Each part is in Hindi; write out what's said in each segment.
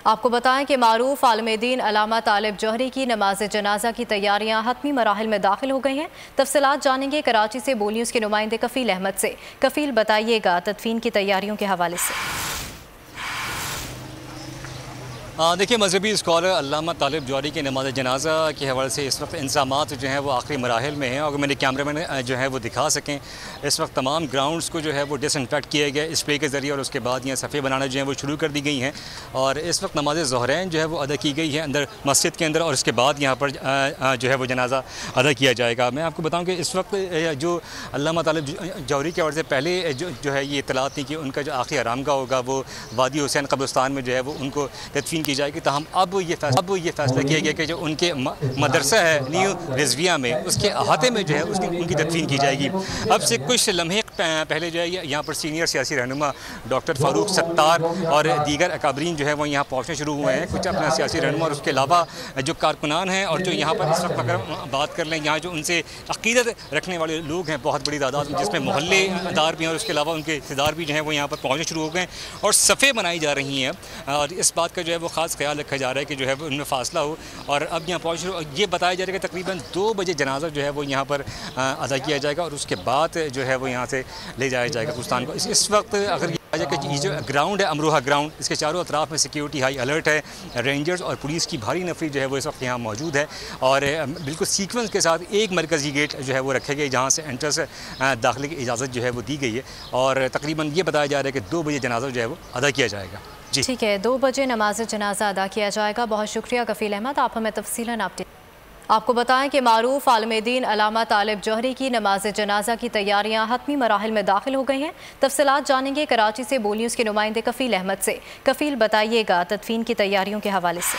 आपको बताएं कि मारूफ आलम-ए-दीन अल्लामा तालिब जौहरी की नमाज जनाजा की तैयारियां हतमी मराहिल में दाखिल हो गई हैं। तफसीलात जानेंगे कराची से बोल न्यूज़ के नुमाइंदे कफील अहमद से। कफील, बताइएगा तदफीन की तैयारियों के हवाले से। देखिए, मजहबी स्कॉलर अल्लामा तालिब जौहरी के नमाज जनाजा के हवाले से इस वक्त इंतज़ामात जो हैं वो आखिरी मराहिल में हैं। और मेरे कैमरामैन जो है वो दिखा सकें, इस वक्त तमाम ग्राउंड्स को जो है वो डिसइंफेक्ट किया गया स्प्रे के ज़रिए, और उसके बाद यहाँ सफ़े बनाना जो है वो शुरू कर दी गई हैं। और इस वक्त नमाज ज़ोहरैन जो है वो अदा की गई है अंदर मस्जिद के अंदर, और उसके बाद यहाँ पर जो है वो जनाजा अदा किया जाएगा। मैं आपको बताऊँ कि इस वक्त जो अल्लामा तालिब जौहरी के हवाले से पहले जो है ये इत्तलात थी कि उनका जो आखिरी आरामगाह होगा वो वादी हुसैन कब्रिस्तान में जो है वो उनको तदफीन की जाएगी। तहम अब ये फैसला किया गया कि जो उनके मदरसा है न्यू रिजविया में, उसके अहाते में जो है उनकी तदफीन की जाएगी। अब से कुछ लम्हे पहले जो है यहाँ पर सीनियर सियासी रहनुमा डॉक्टर फ़ारूक सत्तार और दीगर अकाबरीन जो है वो यहाँ पहुँचने शुरू हुए हैं। कुछ अपना सियासी रहनुमा और उसके अलावा जो कारकुनान हैं और जो यहाँ पर इस वक्त अगर बात कर लें, यहाँ जो उनसे अक़ीदत रखने वाले लोग हैं बहुत बड़ी तादाद में, जिसमें मोहल्लेदार भी हैं और उसके अलावा उनके रिश्तेदार भी जो हैं वो यहाँ पर पहुँचने शुरू हो गए और सफ़े बनाई जा रही हैं। और इस बात का जो है वो ख़ास ख्याल रखा जा रहा है कि जो है वो उनमें फ़ासला हो। और अब यहाँ पहुँच ये बताया जा रहा है कि तकरीबन 2 बजे जनाजा जो है वो यहाँ पर अदा किया जाएगा और उसके बाद जो है वो यहाँ से ले जाया जाएगा कुस्तान को। इस वक्त अगर ये जो ग्राउंड है अमरोहा ग्राउंड, इसके चारों अतराफ में सिक्योरिटी हाई अलर्ट है। रेंजर्स और पुलिस की भारी नफरी जो है वो इस वक्त यहाँ मौजूद है और बिल्कुल सीक्वेंस के साथ एक मरकज़ी गेट जो है वो रखे गए जहाँ से एंट्रेंस दाखिले की इजाज़त जो है वो दी गई है। और तकरीबन ये बताया जा रहा है कि 2 बजे जनाजा जो है वो अदा किया जाएगा। ठीक है, 2 बजे नमाज जनाजा अदा किया जाएगा। बहुत शुक्रिया कफील अहमद, आप हमें तफसीलन आपको बताएं कि मारूफ आलम-ए-दीन अल्लामा तालिब जौहरी की नमाज जनाजा की तैयारियां हतमी मराहिल में दाखिल हो गई हैं। तफसीलात जानेंगे कराची से बोल न्यूज़ के नुमाइंदे कफील अहमद से। कफील, बताइएगा तदफीन की तैयारियों के हवाले से।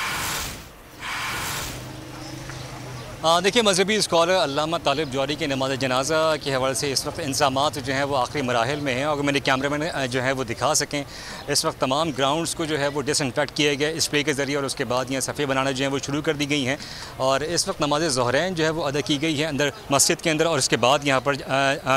देखिए, मजहबी स्कॉलर अल्लामा तालिब जौहरी के नमाज जनाजा के हवाले से इस वक्त इंतज़ामात जो हैं वो आखिरी मराहिल में हैं। और मेरे कैमरामैन जो है वो दिखा सकें, इस वक्त तमाम ग्राउंड्स को जो है वो डिसइंफेक्ट किया गया स्प्रे के ज़रिए, और उसके बाद यहाँ सफ़े बनाना जो है वो शुरू कर दी गई हैं। और इस वक्त नमाज ज़ोहरैन जो है वो अदा की गई है अंदर मस्जिद के अंदर, और उसके बाद यहाँ पर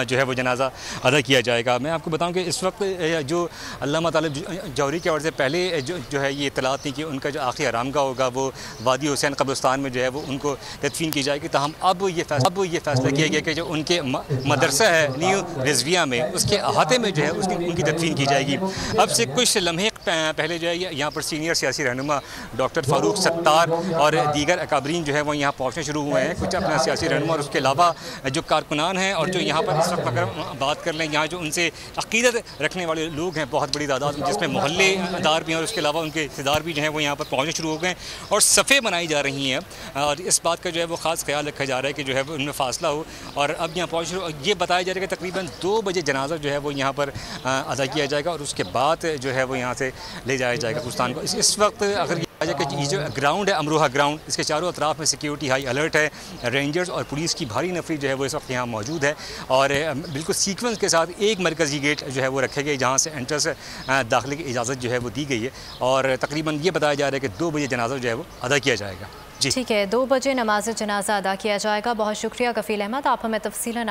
जो है वो जनाजा अदा किया जाएगा। मैं आपको बताऊँ कि इस वक्त जो अल्लामा तालिब जौहरी के हवाले से पहले जो है ये इत्तलात थी कि उनका जो आखिरी आरामगाह होगा वो वादी हुसैन कब्रिस्तान में जो है वो उनको तदफीन की जाएगी। तहम अब ये फैसला किया गया कि जो उनके मदरसा है न्यू रिजविया में, उसके अहाते में जो है उनकी तदफीन की जाएगी। अब से कुछ लम्हे पहले जो है यहाँ पर सीनियर सियासी रहनुमा डॉक्टर फ़ारूक सत्तार और दीगर अकाबरीन जो है वो यहाँ पहुँचने शुरू हुए हैं। कुछ अपना सियासी रहनुमा और उसके अलावा जो कारकुनान हैं और जो यहाँ पर इस वक्त अगर बात कर लें, यहाँ जो उनसे अक़ीदत रखने वाले लोग हैं बहुत बड़ी तादाद में, जिसमें मोहल्लेदार भी हैं और उसके अलावा उनके रिश्तेदार भी जो हैं वो यहाँ पर पहुँचने शुरू हो गए और सफ़े बनाई जा रही हैं। और इस बात का जो है वो ख़ास ख्याल रखा जा रहा है कि जो है वो उनमें फ़ासला हो। और अब यहाँ पहुँच ये बताया जा रहा है कि तकरीबन 2 बजे जनाजा जो है वो यहाँ पर अदा किया जाएगा और उसके बाद जो है वो यहाँ से ले जाया जाएगा कुस्तान को। इस वक्त अगर ये जो ग्राउंड है अमरोहा ग्राउंड, इसके चारों अतराफ में सिक्योरिटी हाई अलर्ट है। रेंजर्स और पुलिस की भारी नफरी जो है वो इस वक्त यहाँ मौजूद है और बिल्कुल सीक्वेंस के साथ एक मरकज़ी गेट जो है वो रखे गए जहाँ से एंट्रेंस दाखिले की इजाज़त जो है वो दी गई है। और तकरीबन ये बताया जा रहा है कि 2 बजे जनाजा जो है वो अदा किया जाएगा। ठीक है, 2 बजे नमाज जनाजा अदा किया जाएगा। बहुत शुक्रिया कफील अहमद, आप हमें तफसीलन